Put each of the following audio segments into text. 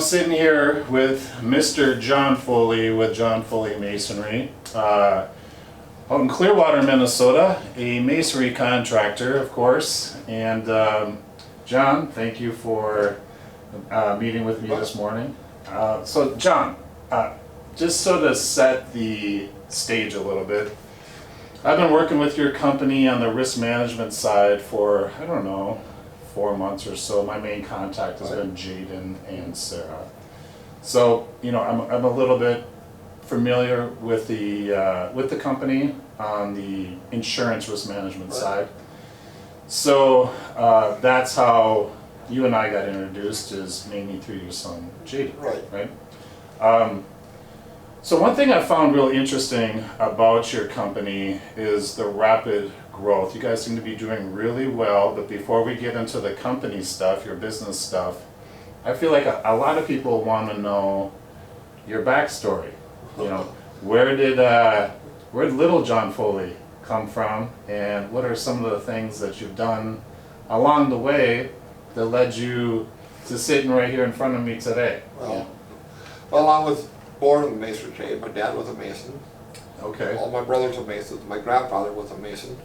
I'm sitting here with Mr. John Foley with John Foley Masonry out in Clearwater, Minnesota, a masonry contractor, of course. And John, thank you for meeting with me this morning. So John, just so to set the stage a little bit, I've been working with your company on the risk management side for, I don't know, 4 months or so. My main contact has been Jaden and Sarah. So, you know, I'm a little bit familiar with the company on the insurance risk management side. So that's how you and I got introduced, is mainly through your son Jaden. Right. So one thing I found real interesting about your company is the rapid growth. You guys seem to be doing really well, but before we get into the company stuff, your business stuff, I feel like a lot of people want to know your backstory. You know, where did little John Foley come from, and what are some of the things that you've done along the way that led you to sitting right here in front of me today? Well, I was born in the masonry trade. My dad was a mason. Okay. All my brothers are masons. My grandfather was a mason.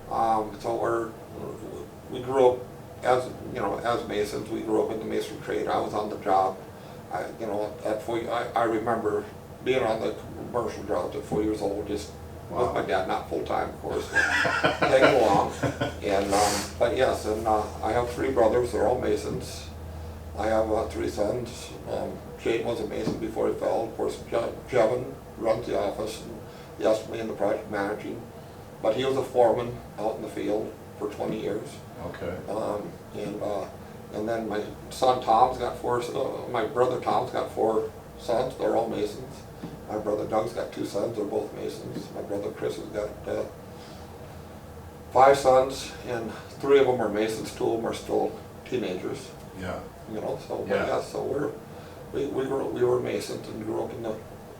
So we grew up as masons. We grew up in the masonry trade. I was on the job. I remember being on the commercial jobs at 4 years old, just with my dad, not full time, of course, but tagging along. And but yes, and I have 3 brothers. They're all masons. I have 3 sons. Jaden was a mason before he fell. Of course, Jevin runs the office, and yes, me in the project managing. But he was a foreman out in the field for 20 years. Okay. And then my son Tom's got 4. My brother Tom's got 4 sons. They're all masons. My brother Doug's got 2 sons. They're both masons. My brother Chris has got 5 sons, and 3 of them are masons. 2 of them are still teenagers. Yeah. You know, so yeah. Yeah, so we were masons and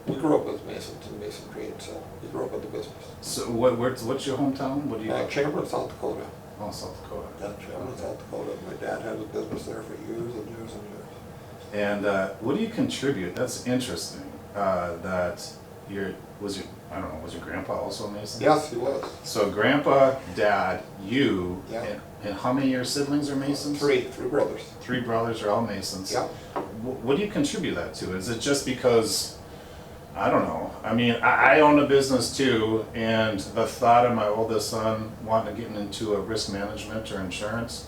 we grew up as masons in mason trade, so we grew up with the business. So what's your hometown? What do you? Chamberlain, South Dakota. Oh, South Dakota. Yeah, Chamberlain, South Dakota. My dad had a business there for years and years and years. And what do you contribute? That's interesting. Was your grandpa also a mason? Yes, he was. So grandpa, dad, you, yeah. and how many of your siblings are masons? 3 brothers. 3 brothers are all masons. Yeah. What do you contribute that to? Is it just because, I don't know, I mean, I own a business too, and the thought of my oldest son wanting to get into a risk management or insurance,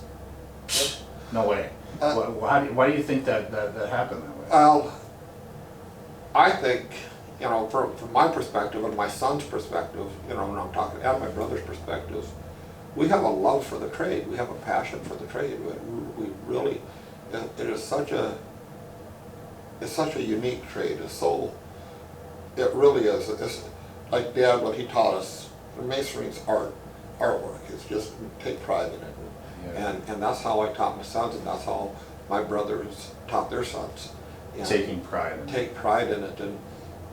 no way. Why do you think that happened that way? Well, I think, you know, from my perspective and my son's perspective, you know, when I'm talking and my brother's perspective, we have a love for the trade. We have a passion for the trade. We really, it is such a unique trade. It really is. It's like Dad, what he taught us, masonry's artwork. It's just take pride in it. Yeah. And that's how I taught my sons, and that's how my brothers taught their sons. And taking pride in it. Take pride in it, and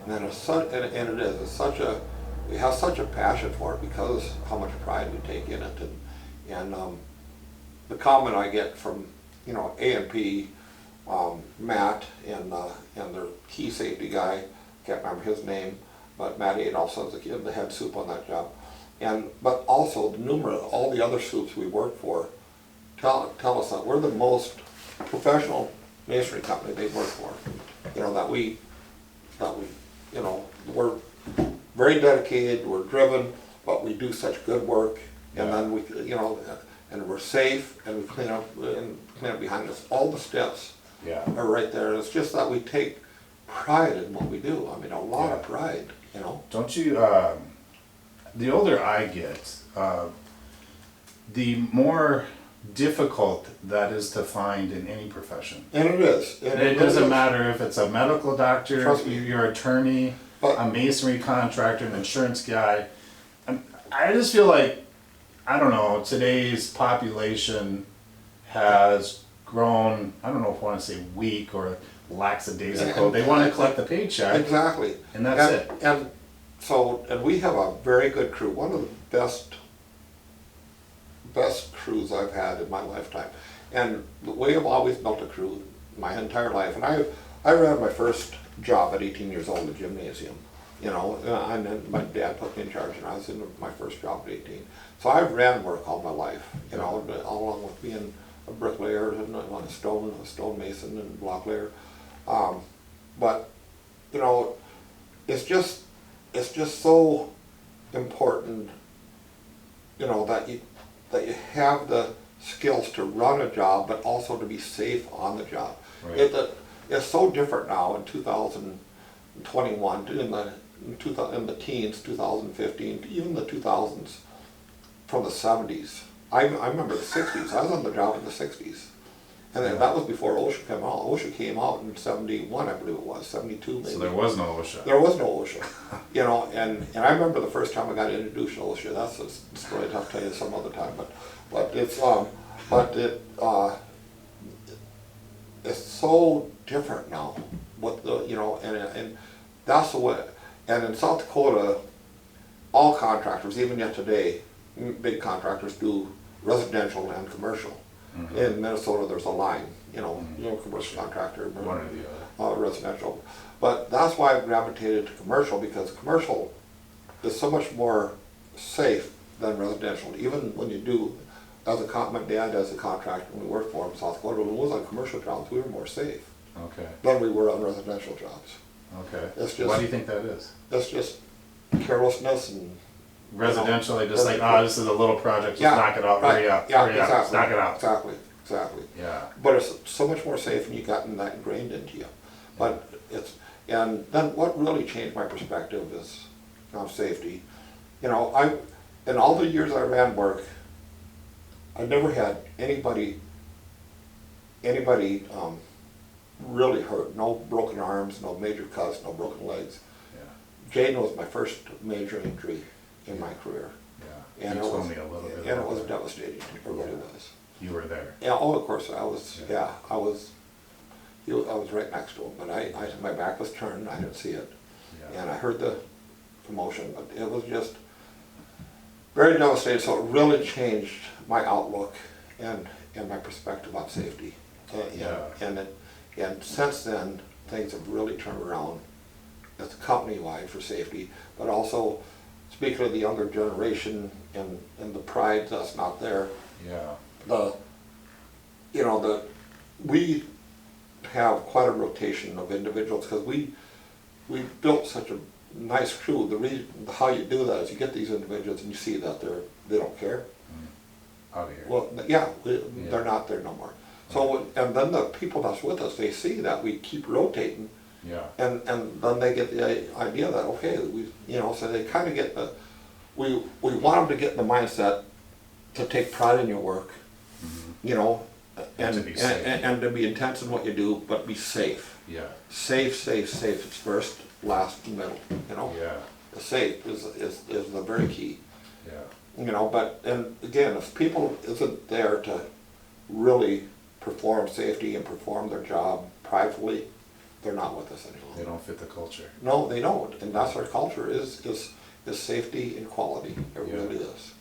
it's such, and it is. It's such a, we have such a passion for it because how much pride we take in it, and the comment I get from, you know, A&P, Matt and their key safety guy, can't remember his name, but Matt ate also as a kid the head soup on that job, but also all the other soups we work for tell us that we're the most professional masonry company they've worked for. You know, that we you know, we're very dedicated, we're driven, but we do such good work, and then we, you know, and we're safe, and we clean up behind us. All the steps are right there. It's just that we take pride in what we do. I mean, a lot of pride, you know. Don't you, the older I get, the more difficult that is to find in any profession. And it is. And it doesn't matter if it's a medical doctor, your attorney, a masonry contractor, an insurance guy. I just feel like, I don't know, today's population has grown, I don't know if I want to say weak or lackadaisical. They want to collect the paycheck. Exactly. And that's it. And we have a very good crew. One of the best crews I've had in my lifetime. And the way I've always built a crew my entire life. And I ran my first job at 18 years old, the gymnasium, you know, and then my dad put me in charge, and I was in my first job at 18. So I ran work all my life, you know, all along with being a bricklayer and a stonemason and block layer. But, you know, it's just so important, you know, that you have the skills to run a job, but also to be safe on the job. Right. It's so different now in 2021, in the teens, 2015, even the 2000s, from the 70s. I remember the 60s. I was on the job in the 60s. And then that was before OSHA came out. OSHA came out in 71, I believe it was, 72 maybe. So there was no OSHA. There was no OSHA. You know, and I remember the first time I got introduced to OSHA. That's a story I'll tell you some other time. But it's so different now. What the, you know, and that's the way. And in South Dakota, all contractors, even yet today, big contractors do residential and commercial. Mm-hmm. In Minnesota, there's a line, you know, commercial contractor, one or the other. Residential. But that's why I gravitated to commercial, because commercial is so much more safe than residential. Even when you do, my dad as a contractor, when we worked for him in South Dakota, when we was on commercial jobs, we were more safe. Okay. Than we were on residential jobs. Okay. It's just, why do you think that is? That's just carelessness and. Residential, they just like, this is a little project, just knock it out, right. hurry up, yeah, hurry exactly. up, knock it out. Exactly. Yeah. But it's so much more safe, and you gotten that ingrained into you. But and then what really changed my perspective is on safety. You know, in all the years I ran work, I never had anybody really hurt. No broken arms, no major cuts, no broken legs. Yeah. Jane was my first major injury in my career. Yeah. And you told me a little bit. And it was devastating. It really was. You were there. Yeah. Oh, of course I was. Yeah, I was. I was right next to him, but my back was turned. I didn't see it, and I heard the commotion, but it was just very devastating. So it really changed my outlook and my perspective on safety. And since then, things have really turned around. It's company-wide for safety, but also speaking of the younger generation and the pride that's not there. Yeah. We have quite a rotation of individuals because we built such a nice crew. The reason how you do that is you get these individuals and you see that they don't care. Out of here. Well, they're not there no more. So and then the people that's with us, they see that we keep rotating. Yeah. And then they get the idea that so they kind of get we want them to get in the mindset to take pride in your work, and to be intense in what you do, but be safe. Yeah. Safe. It's first, last, and middle. Yeah. The safe is the very key. Yeah. But and again, if people isn't there to really perform safety and perform their job pridefully, they're not with us anymore. They don't fit the culture. No, they don't, and that's our culture is safety and quality. It really is.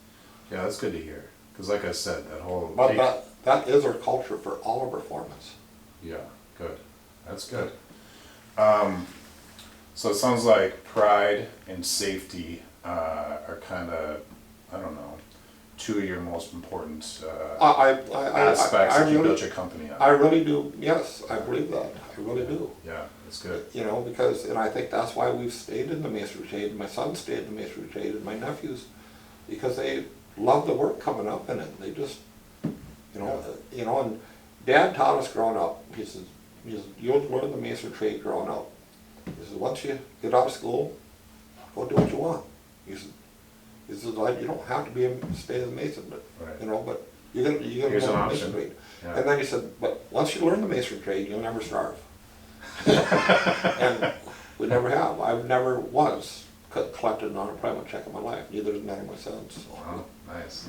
Yeah, that's good to hear. Because like I said, that whole... But that is our culture for all of our performance. Yeah, good. That's good. So it sounds like pride and safety are kind of, I don't know, two of your most important aspects that you built your company on. I really do, yes, I believe that. I really do. Yeah, that's good. Because, and I think that's why we've stayed in the masonry trade. My son stayed in the masonry trade, and my nephews, because they love the work coming up in it. They just, and Dad taught us growing up. He says, you'll learn the masonry trade growing up. He says, once you get out of school, go do what you want. He says, like, you don't have to stay as a mason, but but you're gonna learn the masonry trade. Yeah. And then he said, but once you learn the masonry trade, you'll never starve. And we never have. I've never once collected an unemployment check in my life. Neither has none of my sons. So, wow, nice.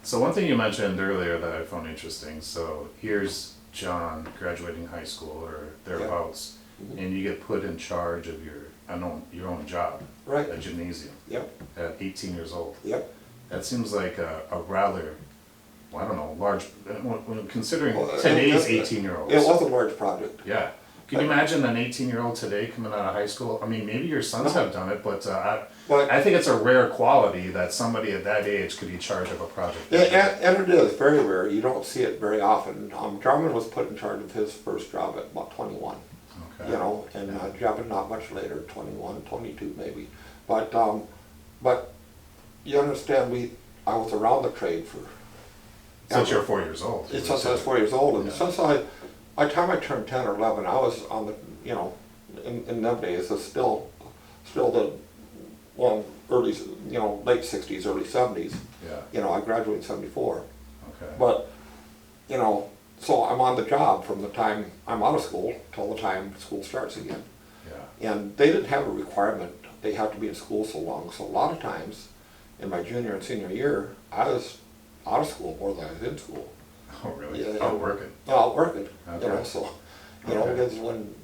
So one thing you mentioned earlier that I found interesting. So here's John graduating high school or thereabouts, and you get put in charge of your own job, right? A gymnasium. Yep. At 18 years old. Yep. That seems like a rather well, I don't know, large, considering Well, today's it 18-year-olds. was a large project. Yeah. Can you imagine an 18-year-old today coming out of high school? I mean, maybe your sons have done it, but I think it's a rare quality that somebody at that age could be charged of a project. And it is very rare. You don't see it very often. Jarman was put in charge of his first job at about 21. Okay. You know, and Javin not much later, 21, 22 maybe. But you understand, I was around the trade for. Since you're 4 years old. Since I was 4 years old, and Yeah. since by the time I turned 10 or 11, I was on the, you know, in them days, it's still the, well, early, you know, late 60s, early 70s. Yeah. You know, I graduated in 74. Okay. But, you know, so I'm on the job from the time I'm out of school till the time school starts again. Yeah. And they didn't have a requirement, they have to be in school so long. So a lot of times, in my junior and senior year, I was out of school more than I was in school. Oh, really? Yeah. Out working. Out working, Okay. you know, so, you know, Okay. because when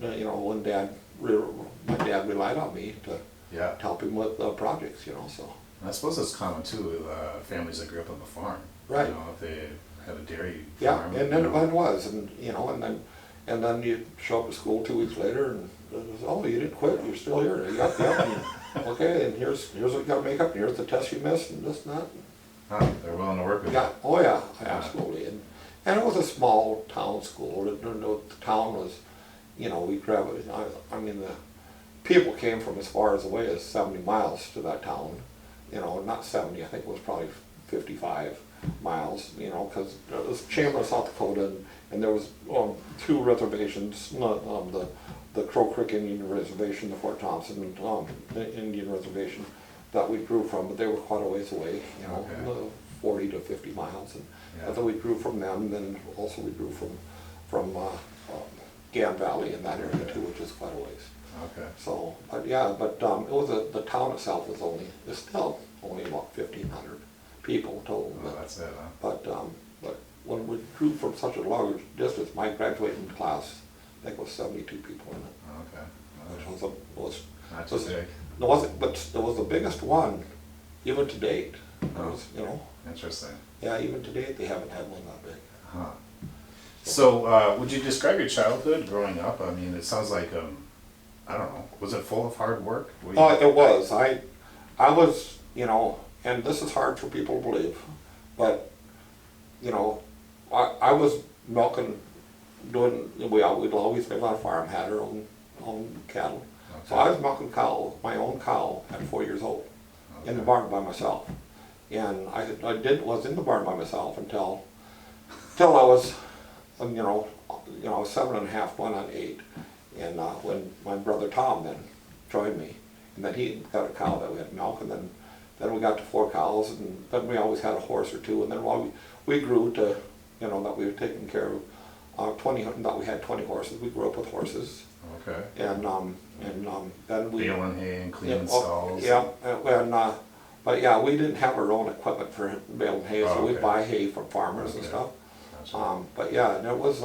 my dad relied on me to Yeah. help him with projects, you know, so. And I suppose it's common too with families that grew up on the farm. Right. You know, if they had a dairy Yeah, farm. and then you know. it was, and, you know, and then you show up at school 2 weeks later and, oh, you didn't quit, you're still here. Yep, and, okay, and here's what you gotta make up, and here's the test you missed, and this and that. They're willing to work with Yeah, you. oh yeah, absolutely. And it was a small town school. The town was, you know, we traveled, I mean, the people came from as far as away as 70 miles to that town. You know, not 70, I think it was probably 55 miles, you know, because it was Chamber, South Dakota, and there was 2 reservations, the Crow Creek Indian Reservation, the Fort Thompson Indian Reservation that we drew from, but they were quite a ways away, you know, Okay. 40 to 50 miles. And Yeah. then we drew from them, and then also we drew from Gan Valley in that area too, which is quite a ways. Okay. So, but yeah, but it was the town itself is still only about 1,500 people total. Well, that's it, huh? But when we drew from such a large distance, my graduating class, I think was 72 people in it, Okay. which was Not too big. it wasn't, but it was the biggest one, even to date. It was, you know, Interesting. yeah, even to date, they haven't had one that big. Huh. So, would you describe your childhood growing up? I mean, it sounds like, I don't know, was it full of hard work? Were you- It was. I was, you know, and this is hard for people to believe, but, you know, I was milking, we'd always live on a farm, had our own cattle. So I was milking my own cow at 4 years old, in the barn by myself. And I was in the barn by myself until I was, you know, 7.5, going on 8. And when my brother Tom then joined me, and then he got a cow that we had milk, and then we got to 4 cows, and then we always had a horse or 2, and then while we grew to, you know, that we were taking care of 20, that we had 20 horses. We grew up with horses. Okay. And then we Baling hay and cleaning yeah, stalls. Yeah, but yeah, we didn't have our own equipment for baling hay, so we'd okay. buy hay from farmers and Okay. stuff. Gotcha. But yeah, and it was,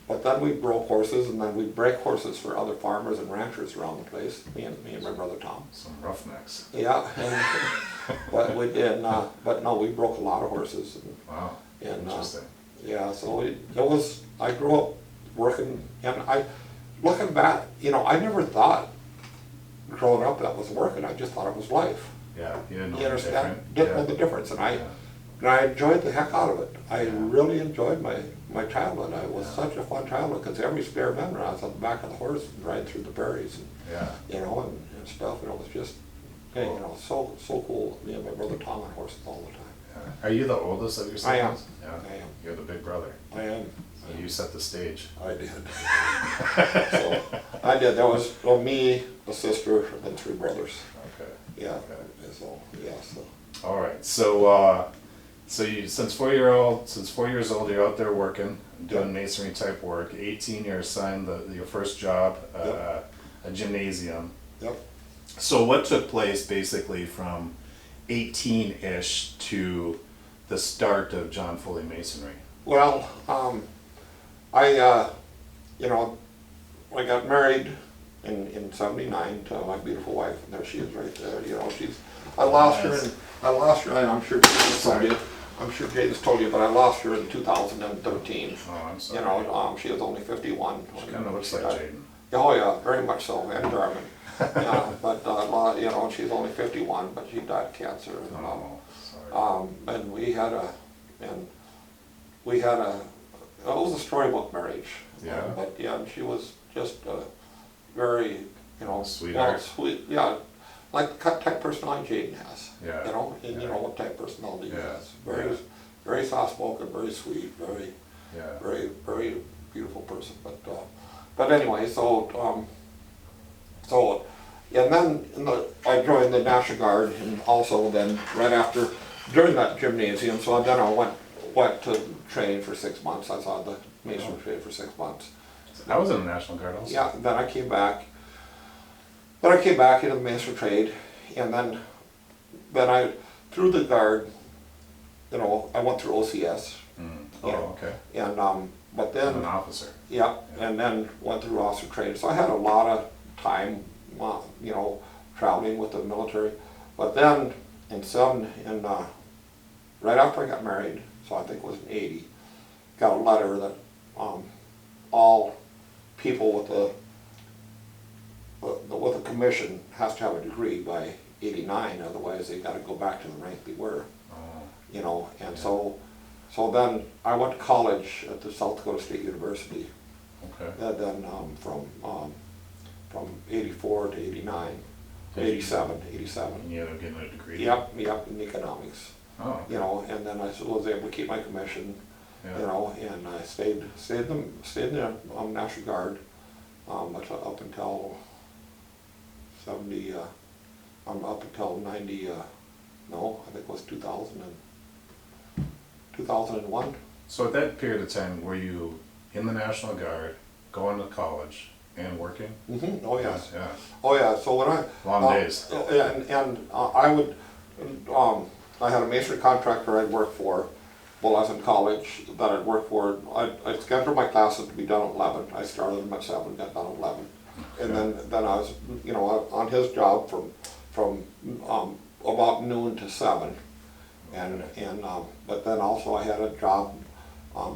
but then we broke horses, and then we'd break horses for other farmers and ranchers around the place, me and my brother Tom. Some roughnecks. Yeah, and, but we did, but no, we broke a lot of horses. Wow. And Interesting. yeah, so I grew up working, and looking back, you know, I never thought growing up that was working, I just thought it was life. Yeah, you didn't know You any understand? different. Didn't Yeah. know the difference, and Yeah. I enjoyed the heck out of it. I Yeah. really enjoyed my childhood. It was Yeah. such a fun childhood, because every spare memory, I was on the back of the horse and riding through the prairies, and, Yeah. you know, and stuff, and it was just, hey, you know, so cool. Me and my brother Tom on horses all the time. Yeah. Are you the oldest of your I am. siblings? Yeah. I am. You're the big brother. I am. So you set the stage. I did. So, I did. There was me, a sister, and 3 brothers. Okay. Yeah. Okay. So, yeah, so. All right. So you since 4 years old, you're out there working, doing masonry type work. 18, you're assigned your first job, a gymnasium. Yep. So what took place basically from 18-ish to the start of John Foley Masonry? Well, you know, I got married in 79 to my beautiful wife, and there she is right there. You know, I lost her, and I'm sure she Sorry. did. I'm sure Jaden's told you, but I lost her in 2013. Oh, I'm sorry. You know, she was only 51. She kind of looks like Jaden. Oh yeah, very much so, and German. You know, she's only 51, but she died of cancer. And, Oh, sorry. and we had a, it was a storybook marriage. Yeah. But yeah, and she was just very, you know, Sweetheart. well, sweet, yeah, like the type personality Jaden has. Yeah. You know, and Yeah. you know what type of personality he Yeah. has. Very, Yeah. very soft spoken, very sweet, very, Yeah. very beautiful person. But anyway, so and then I joined the National Guard, and also then right after during that gymnasium. So then I went to training for 6 months. I saw the Masonry training for 6 months. I was in the National Guard also. Yeah. Then I came back. Then I came back into the Masonry trade, and then I through the Guard. You know, I went through OCS. Mm. You know, Oh, okay. and but then I'm an officer. yeah, and then went through officer training. So I had a lot of time, you know, traveling with the military. But then right after I got married, so I think it was in '80, got a letter that all people with a commission has to have a degree by '89. Otherwise, they got to go back to the rank they were. Oh. You know, and so then I went to college at the South Dakota State University. Okay. And then from '84 to '89, 87. And you ended up getting a degree. Yep, in economics. Oh. You know, and then I was able to keep my commission. Yeah. You know, and I stayed in the National Guard up until 70. Up until 90. No, I think it was 2001. So at that period of time, were you in the National Guard, going to college, and working? Mm-hmm. Oh yes. Yeah. Oh yeah. So when I Long days. I would I had a masonry contractor I'd work for while I was in college that I'd work for. I'd schedule my classes to be done at 11. I started them at 7, got done at 11, and then I was on his job from about noon to 7, and but then also I had a job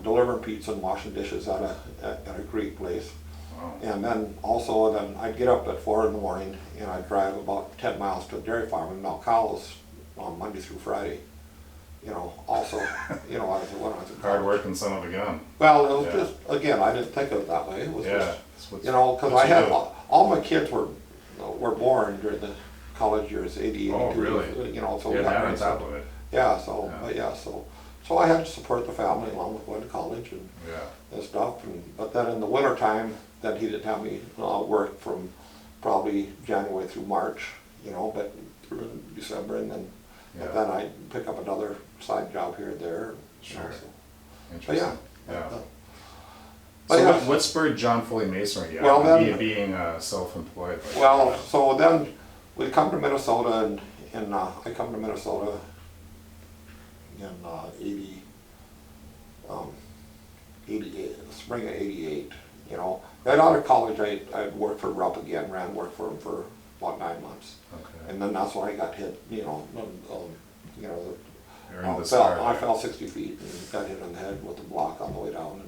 delivering pizza and washing dishes at a Greek place. Wow. And then I'd get up at 4 in the morning and I'd drive about 10 miles to a dairy farm in Mount Cows on Monday through Friday. You know, also, when I was in college. Hard work and son of a gun. Well, it was Yeah. just, again, I didn't think of it that way. It was Yeah. just, because I you had, do. all my kids were born during the college years, 80, 82. Oh, really? So You we had got that on married, top so- of it. Yeah, so I had to support the family along with going to college and stuff. But then in the winter time, then he didn't have me work from probably January through March, but through December, and then I'd pick up another side job here and there. Sure. But yeah. Yeah. But So yeah. what spurred John Foley Masonry? Well, then- being self-employed. Like Well, so then we come to Minnesota, and I come to Minnesota in 88, spring of '88. Right out of college, I worked for Rupp again, worked for him for about 9 months, Okay. and then that's when I got hit. You're in the I fell 60 feet and got hit on the head with a block on the way down.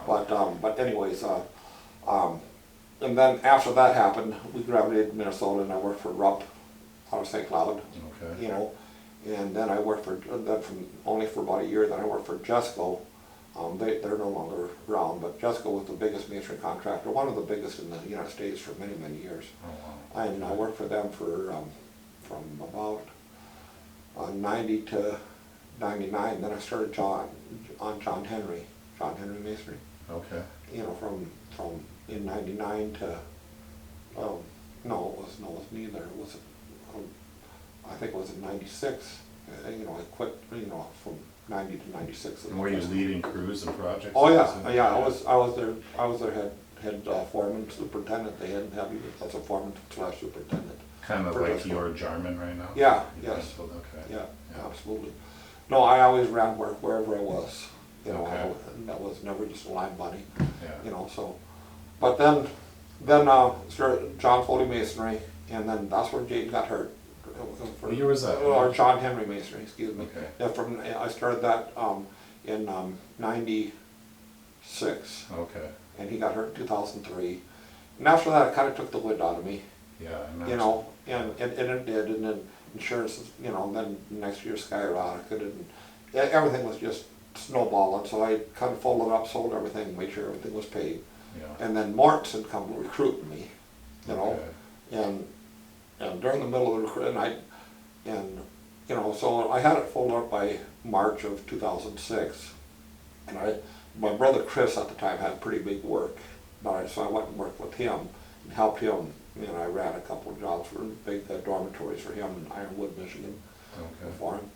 But anyways, and then after that happened, we gravitated to Minnesota, and I worked for Rupp out of St. Cloud. Okay. And then I worked for only for about a year. Then I worked for Jesco. They're no longer around, but Jesco was the biggest masonry contractor, one of the biggest in the United States for many, many years. Oh, wow. And I worked for them for from about 90 to 99. Then I started John Henry Masonry. Okay. From in '99 to no, it wasn't either. It was I think it was in '96. I quit. From '90 to '96. And were you leading crews and projects? Oh yeah, yeah. I was their head foreman, superintendent. They hadn't had me as a foreman / superintendent. Kind of For like Jesco. your Jarman right now? Yeah. Yes. Okay. Yeah. Absolutely. No, I always ran work wherever I was. Okay. That was never just a line money. Yeah. So, but then started John Foley Masonry, and then that's where Jaden got hurt. What year was that? Or John Henry Masonry, excuse me. Okay. Yeah, I started that in '96, Okay. and he got hurt in 2003. And after that, it kind of took the wind out of me, Yeah, I imagine. you know, and it did. And then insurance, you know, then next year skyrocketed, and everything was just snowballing. So I kind of folded up, sold everything, made sure everything was paid. Yeah. And then Mortensen come recruiting me, you know, Okay. and during the middle of the recruit, and you know, so I had it folded up by March of 2006, and my brother Chris at the time had pretty big work, so I went and worked with him and helped him. You know, I ran a couple of jobs for big dormitories for him in Ironwood, Michigan, for him.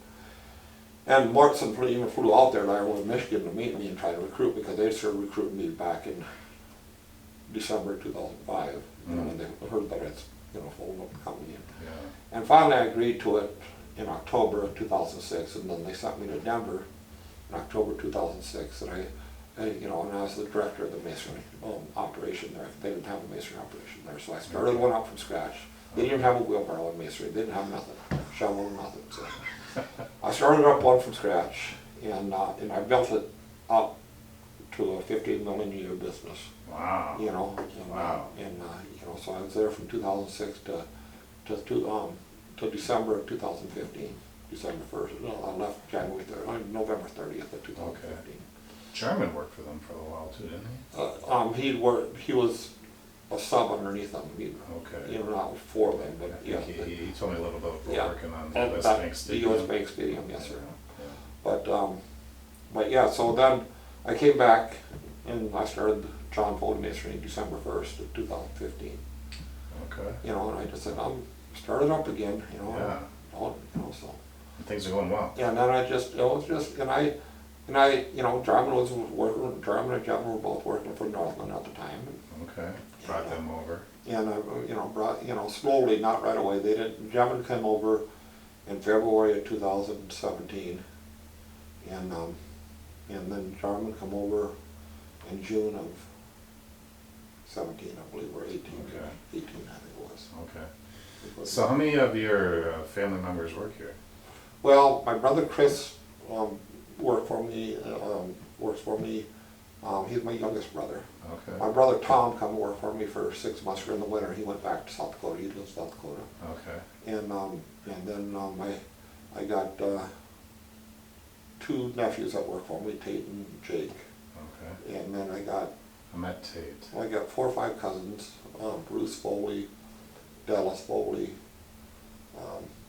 And Mortensen even flew out there to Ironwood, Michigan to meet me and try to recruit because they started recruiting me back in December 2005, you know, when they heard that it's, you know, folded up the company. Yeah. And finally I agreed to it in October of 2006, and then they sent me to Denver in October 2006, and I you know, and I was the director of the masonry operation there. They didn't have a masonry operation there, so I started one up from scratch. They didn't even have a wheelbarrow in masonry. They didn't have nothing, shovel, nothing. So I started up one from scratch, and I built it up to a 15 million a year business. Wow. You know, and, Wow. And you know, so I was there from 2006 to December of 2015, December 1st. No, I left November 30th of 2015. Okay. German worked for them for a while too, didn't he? He was a sub underneath them. Okay. You know, not for them, but I think yeah. he told me a little bit about Yeah. working on the And US that- Bank the Stadium. US Bank Stadium, yes sir. Yeah. But yeah, so then I came back and I started John Foley Masonry December 1st of 2015. Okay. You know, and I just said, I'm started up again, you know. Yeah. You know, so. And things are going well. Yeah, and then I just, it was just, and I, you know, Jarman was working, Jarman and Jevin were both working for Northland at the time. Okay. Brought them over. And I, you know, brought, you know, slowly, not right away. They didn't, Jevin came over in February of 2017. And then Jarman come over in June of 17, I believe, or 18. Okay. 18, I think it was. Okay. So how many of your family members work here? Well, my brother Chris works for me. He's my youngest brother. Okay. My brother Tom come work for me for 6 months during the winter. He went back to South Dakota. He lives in South Dakota. Okay. And then I got 2 nephews that work for me, Tate and Jake. Okay. And then I met Tate. I got 4 or 5 cousins, Bruce Foley, Dallas Foley.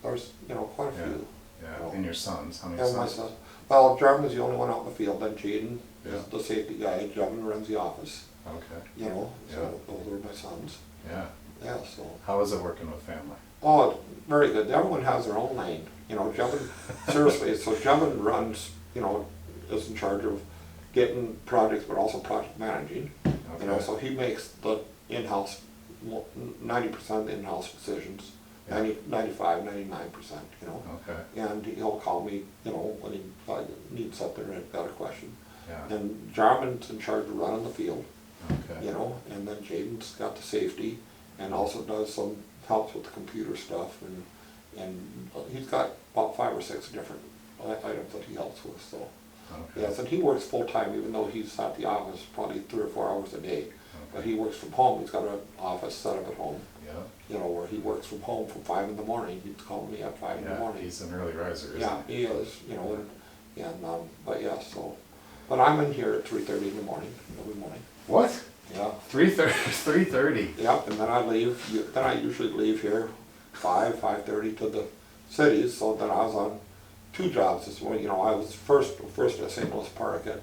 There's, you know, quite a Yeah. few. Yeah. You know. And your sons? How many And my sons? son. Well, Jarman's the only one out in the field. Then Jaden Yeah. is the safety guy. Jarman runs the office. Okay. You know, so Yeah. those are my sons. Yeah. Yeah, so. How is it working with family? Oh, very good. Everyone has their own lane. You know, Jarman, seriously, so Jarman runs, you know, is in charge of getting projects, but also project managing. Okay. You know, so he makes the in-house, 90% of the in-house decisions, Yeah. 95, 99%, you know. Okay. And he'll call me, you know, when he needs something or got a question. Yeah. And Jarman's in charge of running the field, Okay. you know, and then Jaden's got the safety and also does some, helps with the computer stuff, and he's got about 5 or 6 different items that he helps with, so. Okay. Yes, and he works full-time even though he's at the office probably 3 or 4 hours a day. But Okay. he works from home. He's got an office set up at home, Yeah. you know, where he works from home from 5 in the morning. He's calling me at 5 in the Yeah. morning. He's an early riser, isn't Yeah, he? he is, you know, but yeah, so, but I'm in here at 3:30 in the morning, every morning. What? Yeah, 3:30. 3:30. yep, and then I leave, then I usually leave here 5:30 to the cities, so then I was on 2 jobs this morning. You know, I was first at St. Louis Park at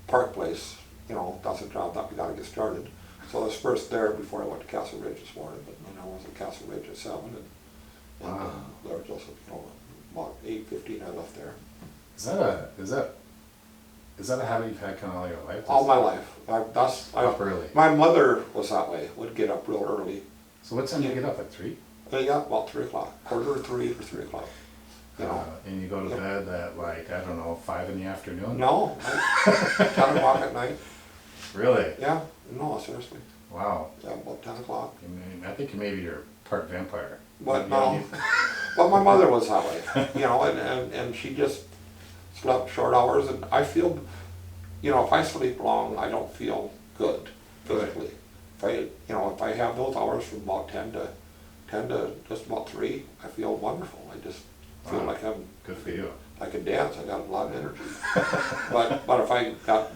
Park Place, you know, that's a job that we gotta get started. So I was first there before I went to Castle Ridge this morning, but then I was at Castle Ridge at 7, and Wow. there was just, you know, about 8:15 I left there. Is that a habit you've had kind of all your life? All my life. Up early. My mother was that way, would get up real early. So what time do you get up at 3? Yeah, about 3 o'clock, quarter to 3 or 3 o'clock. You know, And you go to Yeah. bed at like, I don't know, 5 in the afternoon? no, 10 o'clock at night. Really? Yeah, no, seriously. Wow. Yeah, about 10 o'clock. I think maybe you're part vampire. But You no, don't need- but my mother was that way, you know, and she just slept short hours, and I feel, you know, if I sleep long, I don't feel good physically. If I, you know, if I have those hours from about 10 to just about 3, I feel wonderful. I just feel Wow. like I'm, Good for you. I can dance, I got a lot of energy. But if I got,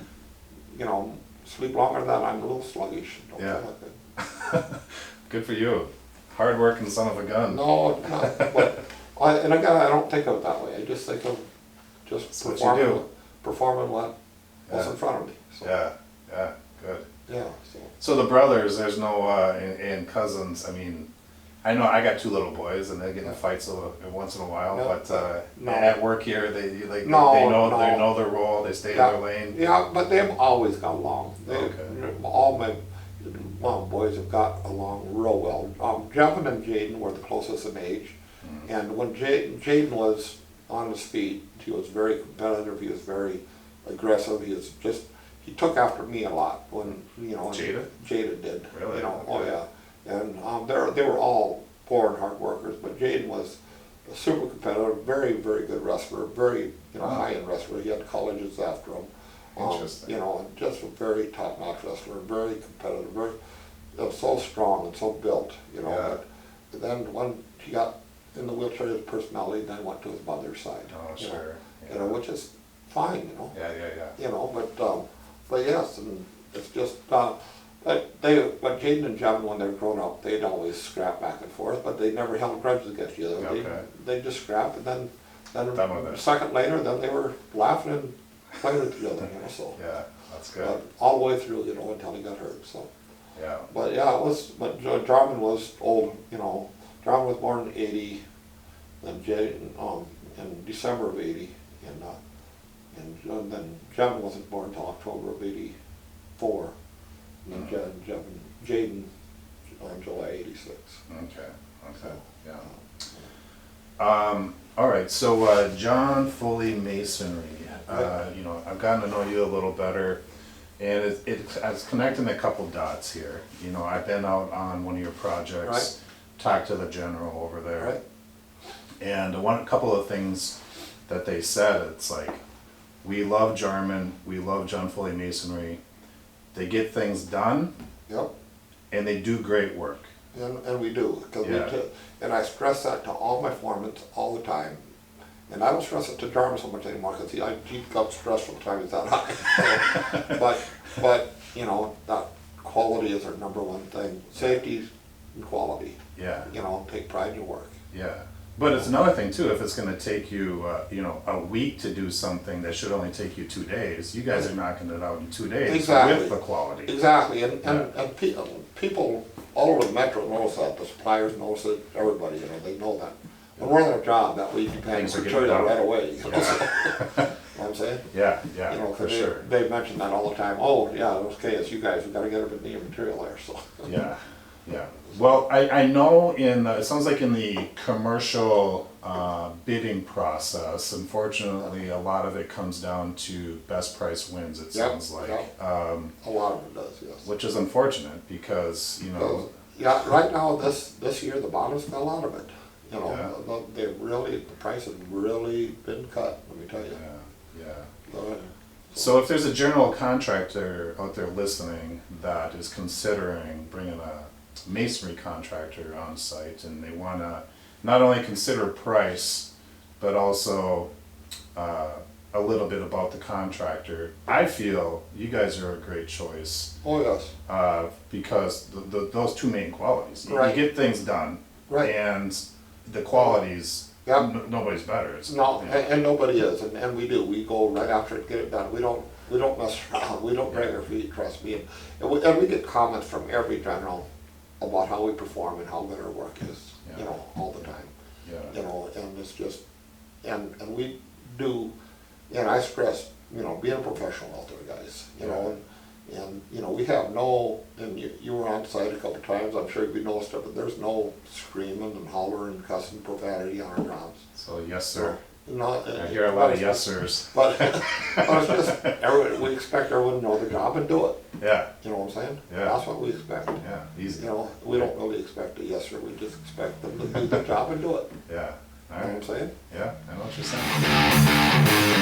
you know, sleep longer than that, I'm a little sluggish, don't Yeah. feel like it. Good for you. Hard working son of a gun. No, not, but, and again, I don't think of it that way, I just think of just That's what you do. performing what's Yeah. in front of me, so, Yeah, yeah, good. yeah, so. So the brothers, there's no, and cousins, I mean, I know I got 2 little boys and they get in fights once in a while, No. but No. at work here, they like, No, they no. know their role, they stay in Yeah, their lane. yeah, but they've always got along. Okay. All my boys have got along real well. Jevin and Jaden were the closest in age, and when Jaden was on his feet, he was very competitive. He was very aggressive. He took after me a lot when, you know. Jada? Jada did. Really? You know, Okay. oh yeah, and they were all poor and hard workers, but Jaden was a super competitive, very, very good wrestler, very, you know, Wow. high-end wrestler. He had colleges after him. Interesting. You know, and just a very top-notch wrestler, very competitive, very, so strong and so built, you know. Yeah. But then when he got in the wheelchair, his personality then went to his mother's side. Oh, you know. sure. You know, which is fine, you know. Yeah. You know, but yes, and it's just, but Jaden and Jevin, when they were growing up, they'd always scrap back and forth, but they never held grudges against each other. Okay. They just scrapped, and then Done with a it. second later, then they were laughing and playing with each other, you know, so. Yeah, that's good. But all the way through, you know, until he got hurt, so. Yeah. But yeah, Jarman was old, you know. Jarman was born in 80, then in December of 80, and then Jevin wasn't born until October of 84, and then Jaden on July 86. Okay, yeah. All right, so John Foley Masonry, you know, I've gotten to know you a little better, and I was connecting a couple dots here. You know, I've been out on one of your projects, Right. talked to the general over there, Right? and a couple of things that they said, it's like, we love Jarman, we love John Foley Masonry, they get things done, Yep. and they do great work. And we do, because Yeah. and I stress that to all my foremen all the time. And I don't stress it to Jarman so much anymore, because he got stressed from the time he's that high. but, you know, that quality is our number one thing. Safety and quality. Yeah. You know, take pride in your work. Yeah, but it's another thing too, if it's gonna take you, you know, a week to do something that should only take you 2 days, you guys are knocking it out in 2 days Exactly. with the quality. Exactly, and people all over the metro knows that, the suppliers knows it, everybody, you know, they know that. When we're on their job, that we depend Things are on getting material done. right away, you know, Yeah. so, you know what I'm saying? Yeah, You yeah, know, for 'cause sure. they mention that all the time, oh, yeah, okay, it's you guys, we gotta get everything material there, so. Yeah, yeah. Well, I know it sounds like in the commercial bidding process, unfortunately, a lot of it comes down to best price wins, it Yep, sounds like. yep. A lot of it does, yes. Which is unfortunate because, you know, Yeah, right now, this year, the bottom's fell out of it, you know, Yeah. the price has really been cut, let me tell you. yeah, yeah. Uh, So if there's a general contractor out there listening that is considering bringing a masonry contractor on site and they want to not only consider price, but also a little bit about the contractor, I feel you guys are a great choice Oh, yes. because those 2 main qualities. You Right. get things done, Right. and the qualities, Yep. nobody's better. It's, No, you know, and nobody is, and we do, we go right after it, get it done, we don't mess around, we don't drag our feet, trust me, and we get comments from every general about how we perform and how good our work is, Yeah. you know, all the time, yeah. you know, and it's just, and we do, and I stress, you know, being a professional out there, guys, you know, and, you know, we have no, and you were on site a couple times, I'm sure you noticed it, but there's no screaming and hollering, cussing, profanity on our grounds. So yes, sir. not. I hear a lot of yes sirs. But, but it's just, we expect everyone to know the job and do it. Yeah, You know what I'm saying? Yeah. That's what we expect. yeah, easy. You know, we don't really expect a yes sir, we just expect them to do the job and do it. Yeah, all You know what I'm right. saying? Yeah, I know what you're saying.